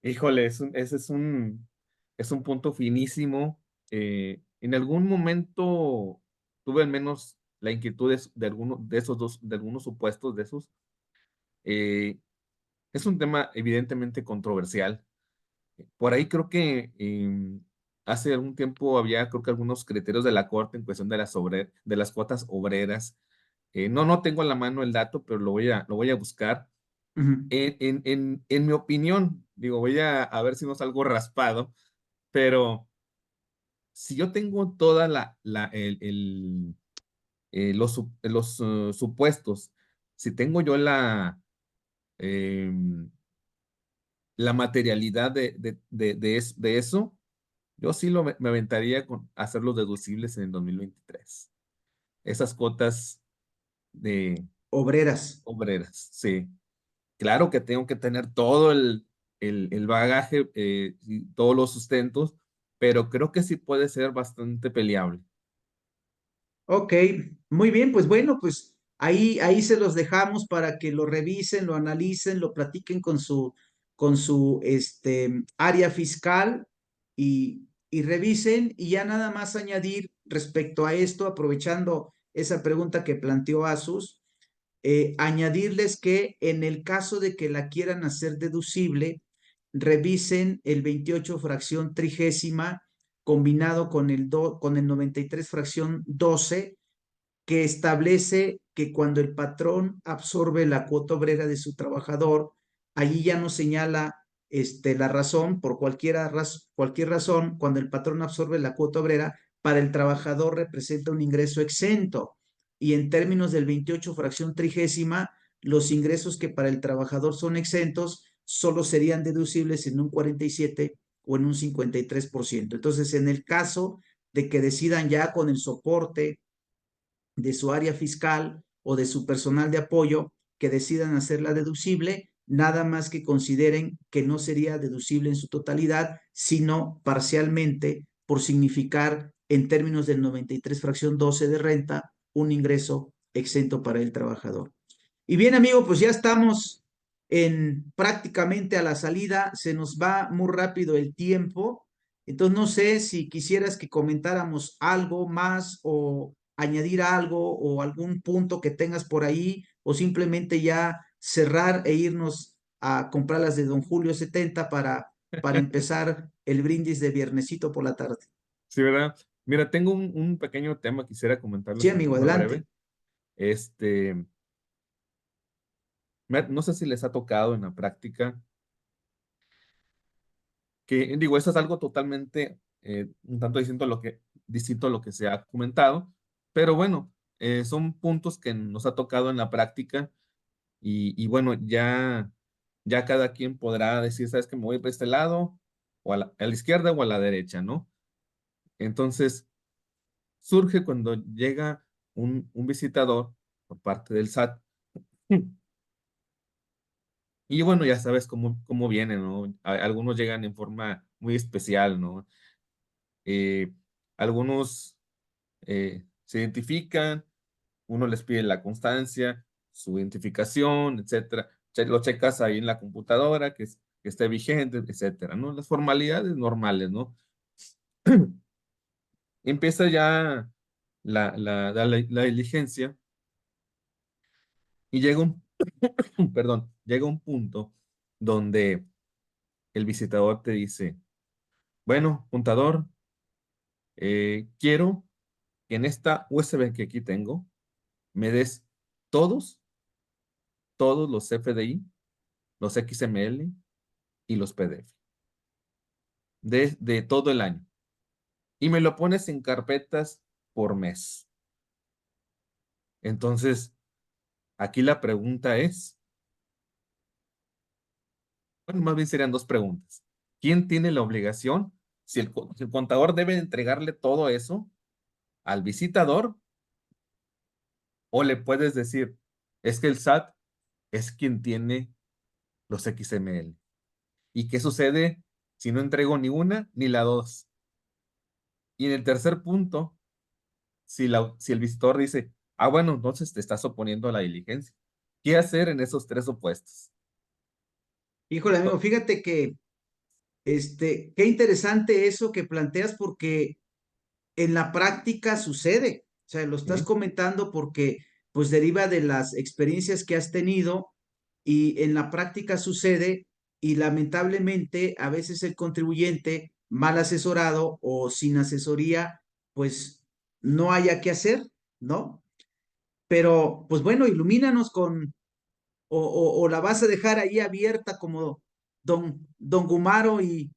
Híjole, ese es un punto finísimo. En algún momento tuve al menos la inquietud de alguno de esos dos, de algunos supuestos de esos. Eh, es un tema evidentemente controversial. Por ahí creo que hace algún tiempo había, creo que algunos criterios de la Corte en cuestión de de las cuotas obreras. No tengo a la mano el dato, pero lo voy a buscar. Uh -huh. En mi opinión, digo, voy a ver si no salgo raspado, pero si yo tengo toda los supuestos, si tengo yo em, la materialidad de eso, yo sí me aventaría con hacerlos deducibles en el 2023. Esas cuotas de Obreras. obreras, sí. Claro que tengo que tener todo el bagaje y todos los sustentos, pero creo que sí puede ser bastante peleable. Ok, muy bien, pues bueno, pues ahí se los dejamos para que lo revisen, lo analicen, lo platiquen con su área fiscal y revisen y ya nada más añadir respecto a esto, aprovechando esa pregunta que planteó Asus, añadirles que en el caso de que la quieran hacer deducible, revisen el 28 fracción trigésima combinado con el 93 fracción 12 que establece que cuando el patrón absorbe la cuota obrera de su trabajador, allí ya no señala la razón, por cualquier razón, cuando el patrón absorbe la cuota obrera, para el trabajador representa un ingreso exento. Y en términos del 28 fracción trigésima, los ingresos que para el trabajador son exentos solo serían deducibles en un 47 o en un 53%. Entonces, en el caso de que decidan ya con el soporte de su área fiscal o de su personal de apoyo que decidan hacerla deducible, nada más que consideren que no sería deducible en su totalidad, sino parcialmente por significar en términos del 93 fracción 12 de renta un ingreso exento para el trabajador. Y bien, amigo, pues ya estamos en prácticamente a la salida, se nos va muy rápido el tiempo. Entonces, no sé si quisieras que comentáramos algo más o añadir algo o algún punto que tengas por ahí o simplemente ya cerrar e irnos a comprar las de Don Julio 70 para empezar el brindis de viernesito por la tarde. Sí, ¿verdad? Mira, tengo un pequeño tema, quisiera Sí, comentarles en amigo, forma breve. adelante. Este, no sé si les ha tocado en la práctica que, digo, eso es algo totalmente un tanto distinto a lo que se ha comentado, pero bueno, son puntos que nos ha tocado en la práctica y bueno, ya cada quien podrá decir, ¿sabes qué? Me voy para este lado o a la izquierda o a la derecha, ¿no? Entonces, surge cuando llega un visitador por parte del SAT. Y bueno, ya sabes cómo vienen, ¿no? Algunos llegan en forma muy especial, ¿no? Eh, algunos se identifican, uno les pide la constancia, su identificación, etcétera. Lo checas ahí en la computadora, que esté vigente, etcétera, ¿no? Las formalidades normales, ¿no? Empieza ya la diligencia y llega perdón, llega un punto donde el visitador te dice, bueno, contador, quiero que en esta USB que aquí tengo me des todos, todos los FDI, los XML y los PDF de todo el año. Y me lo pones en carpetas por mes. Entonces, aquí la pregunta es, bueno, más bien serían dos preguntas. ¿Quién tiene la obligación? Si el contador debe entregarle todo eso al visitador o le puedes decir, es que el SAT es quien tiene los XML. ¿Y qué sucede si no entrego ni una ni la dos? Y en el tercer punto, si el visitor dice, ah, bueno, entonces te estás oponiendo a la diligencia. ¿Qué hacer en esos tres opuestos? Híjole, To- amigo, fíjate que qué interesante eso que planteas porque en la práctica sucede. O sea, lo estás ¿Sí? comentando porque pues deriva de las experiencias que has tenido y en la práctica sucede y lamentablemente a veces el contribuyente mal asesorado o sin asesoría pues no haya que hacer, ¿no? Pero pues bueno, ilumínanos con o la vas a dejar ahí abierta como don Gumaro y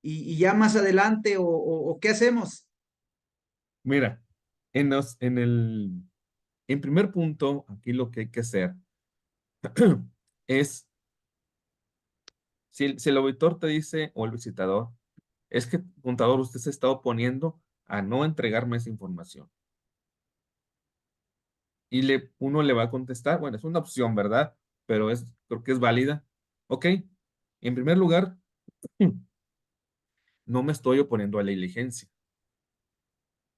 ya más adelante o qué hacemos. Mira, en primer punto, aquí lo que hay que hacer es, si el auditor te dice, o el visitador, es que, contador, usted se está oponiendo a no entregarme esa información. Y uno le va a contestar, bueno, es una opción, ¿verdad? Pero creo que es válida. Ok, en primer lugar, no me estoy oponiendo a la diligencia.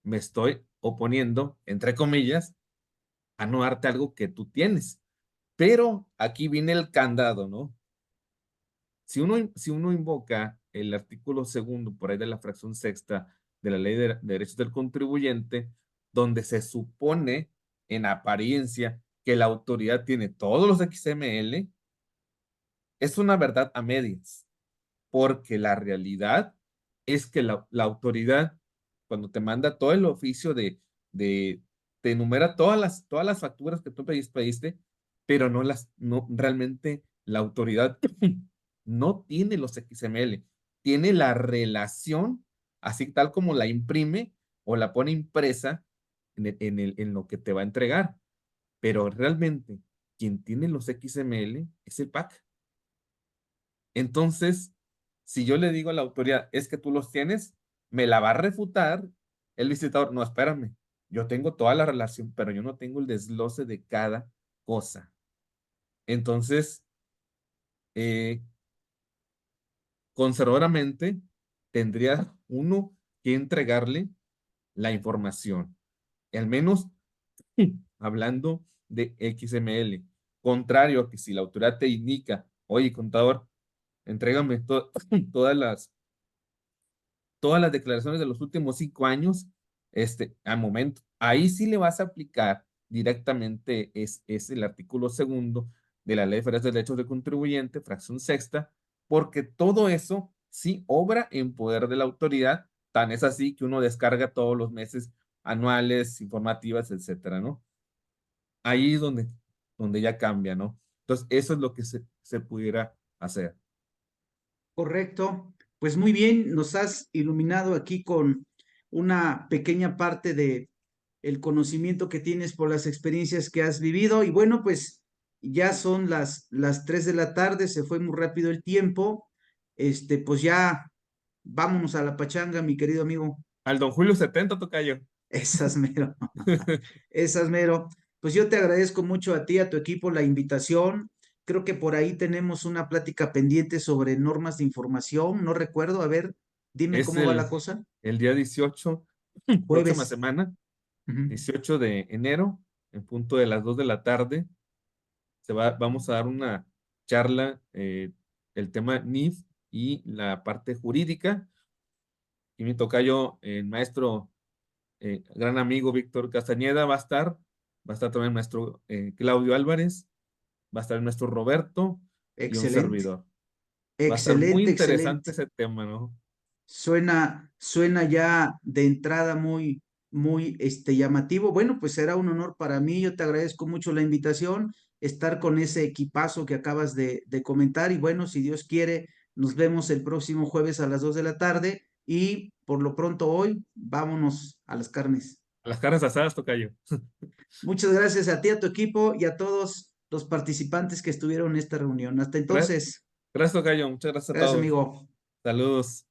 Me estoy oponiendo, entre comillas, a no darte algo que tú tienes. Pero aquí viene el candado, ¿no? si uno invoca el artículo segundo, por ahí de la fracción sexta de la Ley de Derechos del Contribuyente, donde se supone en apariencia que la autoridad tiene todos los XML, es una verdad a medias, porque la realidad es que la autoridad, cuando te manda todo el oficio de te enumera todas las facturas que tú pediste, pero no, realmente la autoridad no tiene los XML, tiene la relación, así tal como la imprime o la pone impresa en lo que te va a entregar, pero realmente quien tiene los XML es el PAC. Entonces, si yo le digo a la autoridad, es que tú los tienes, me la va a refutar el licitador. No, espérame, yo tengo toda la relación, pero yo no tengo el desglose de cada cosa. Entonces, eh, conservadoramente, tendría uno que entregarle la información, al menos hablando de XML. Contrario a que si la autoridad te indica, oye, contador, entrégame todas las declaraciones de los últimos 5 años, al momento. Ahí sí le vas a aplicar directamente es el artículo segundo de la Ley Federal de Derechos del Contribuyente, fracción sexta, porque todo eso sí obra en poder de la autoridad, tan es así que uno descarga todos los meses anuales, informativas, etcétera, ¿no? Ahí es donde ya cambia, ¿no? Entonces, eso es lo que se pudiera hacer. Correcto. Pues muy bien, nos has iluminado aquí con una pequeña parte de el conocimiento que tienes por las experiencias que has vivido. Y bueno, pues ya son las 3 de la tarde, se fue muy rápido el tiempo. Pues ya vámonos a la pachanga, mi querido amigo. Al don Julio 70, tocayo. Esas mero. Esas mero. Pues yo te agradezco mucho a ti, a tu equipo, la invitación. Creo que por ahí tenemos una plática pendiente sobre normas de información. No recuerdo. A ver, dime Es cómo va la cosa. el día 18, próxima Jueves. semana, Ujú. 18 de enero, en punto de las 2 de la tarde, vamos a dar una charla, el tema NIF y la parte jurídica. Y mi tocayo, el maestro, gran amigo Víctor Castañeda va a estar también el maestro Claudio Álvarez, va a estar el maestro Roberto y un Excelente. servidor. Va a estar muy Excelente, interesante excelente. ese tema, ¿no? Suena ya de entrada muy llamativo. Bueno, pues será un honor para mí. Yo te agradezco mucho la invitación, estar con ese equipazo que acabas de comentar. Y bueno, si Dios quiere, nos vemos el próximo jueves a las 2 de la tarde. Y por lo pronto hoy, vámonos a las carnes. A las caras asadas, tocayo. Muchas gracias a ti, a tu equipo y a todos los participantes que estuvieron en esta reunión. Hasta Gracias, entonces, gracias, tocayo. Muchas gracias a gracias, todos. amigo. Saludos.